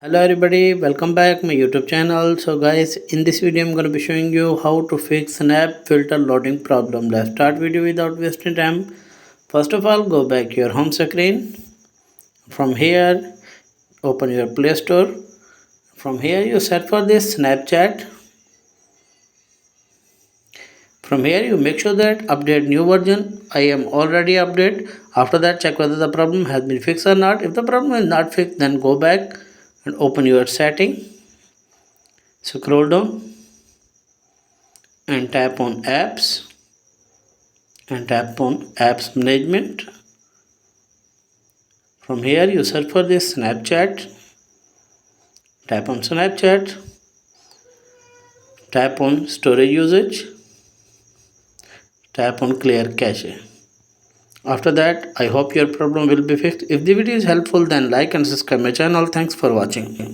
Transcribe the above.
Hello everybody, welcome back my YouTube channel. So guys, in this video I'm going to be showing you how to fix snap filter loading problem. Let's start video without wasting time. First of all, go back your home screen. From here, open your Play Store. From here you search for this Snapchat. From here you make sure that update new version. I am already update. After that, check whether the problem has been fixed or not. If the problem is not fixed, then go back and open your setting. Scroll down and tap on apps and tap on apps management. From here you search for this Snapchat. Tap on Snapchat. Tap on storage usage. Tap on clear cache. After that, I hope your problem will be fixed. If the video is helpful, then like and subscribe my channel. Thanks for watching.